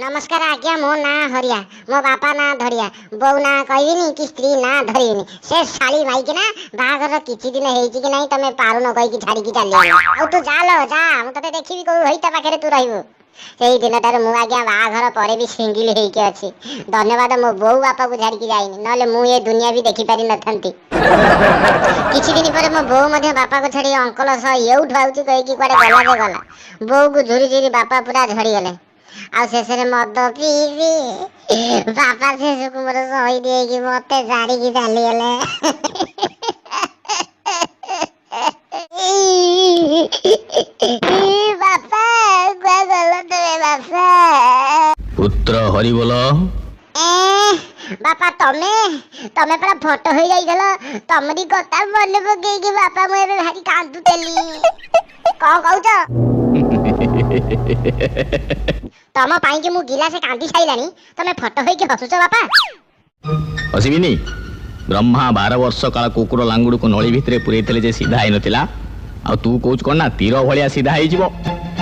नमस्कार आज्ञा मो ना हरिया मो बापा ना धरिया बो ना कहबिनी कि स्त्री ना धरिबिनी से साली माई के ना बाहागर किछि दिन हेइछि कि नाही तमे पारु न कहि कि छाडी कि चाली आ तू जालो जा मु तते देखिबी को होइता पाखरे तू रहइबो सेही दिन तार मु आज्ञा बाहागर परे भी सिंगल हेइ के अछि धन्यवाद मो बो बापा को छाडी कि जाइनी नले मु ये दुनिया भी देखि पारि नथंती किछि दिन परे मो बो मध्ये बापा को छाडी अंकल स एउठ आउची कहि कि कुआडे गला जे गला बो को झुरी झुरी बापा पूरा झड़ी गले आ शेषे मद पीबी बापा शेष को मोर सही देगी मते जारी की चली गले बापा क्या गल तुमे बापा पुत्र हरि बोल बापा तमे तमे पूरा फोटो हो जाइछलो तमरी कथा मन पके कि बापा मु एबे भारी कांदुतेली कौन कहउछ तम पाई के मु गिलासे कांदी साइलानी तमे फोटो होई के हसुछ बापा हसिबिनी ब्रह्मा 12 वर्ष काल कुकुर लांगुड़ को नळी भितरे पुरेइतले जे सीधा आइ नथिला आ तू कोच कोन ना तीर भलिया सीधा आइ जिवो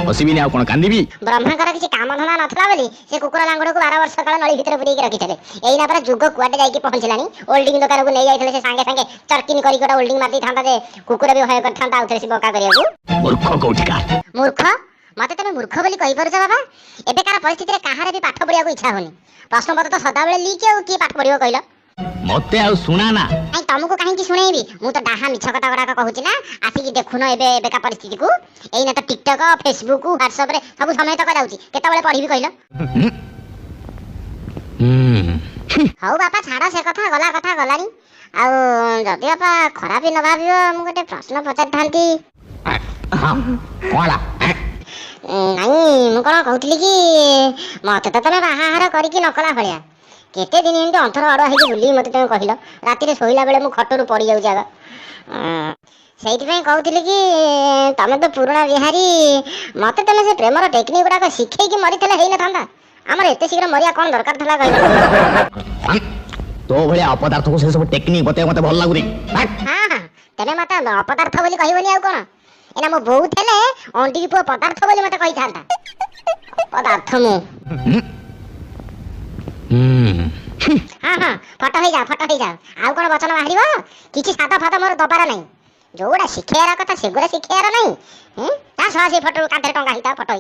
हसिबिनी आ कोन कांदीबी ब्रह्मा कर किछि काम धंदा नथला बोली से कुकुर लांगुड़ को 12 वर्ष काल नळी भितरे पुरेइ के रखिथले एइना पर जुग कुआडे जाई के पहुंचलानी होल्डिंग दुकान को नै जाइथले से संगे संगे चरकिन करी कोटा होल्डिंग मारती थांता जे कुकुर भी होय करथांता आउथरे से बोका करियाकू मूर्ख कोठिका मूर्ख मते तमे मूर्ख बोली कहि परछ बाबा एबे कार परिस्थिति रे काहारे भी पाठ पढिया को इच्छा होनी प्रश्न पत्र तो सदा बेले लीक हो की पाठ पढियो कहिलो मते आ सुना ना आई तुमको काहे की सुनाइबी मु तो डाहा मिछ कथा गडा कहूची ना आसी की देखुनो एबे का परिस्थिति को एई ना तो टिकटॉक फेसबुक व्हाट्सएप रे सब समय तक जाउची केता बेले पढिबी कहिलो हाउ बापा छाड़ा से कथा गलानी आ जदि बापा खराब न भाबियो मु गोटे प्रश्न पचार थांती हां कोला नहीं मु कोन कहउतली कि मते तो तमे बाहाहार करी कि नकला भलिया केते दिन एंत अंतर अड़ हे बुली मते तमे कहिलो राती रे सोइला बेले मु खटरू पड़ी जाउ जागा सेइति पई कहउतली कि तमे तो पुराना बिहारी मते तमे से प्रेमर टेक्निक गुडा को सिखै कि मरिथले हेइ न थांदा हमर एते शीघ्र मरिया कोन दरकार थला कहिलो तो भलिया अपदार्थ को से सब टेक्निक बते मते भल लागुरी हां हां तमे मते अपदार्थ बोली कहिबनी आ कोन एना मो बहु थेले अंडी पो पदार्थ बोली मते कहि थांता पदार्थ मु हां हां फटा हो जा आउ कोन वचन बाहरिबो किछि सादा फादा मोर दबार नै जोडा शिखेरा कथा सेगुरा शिखेरा नै हैं ता सहा से फटो कांधे टंगा हिता फटो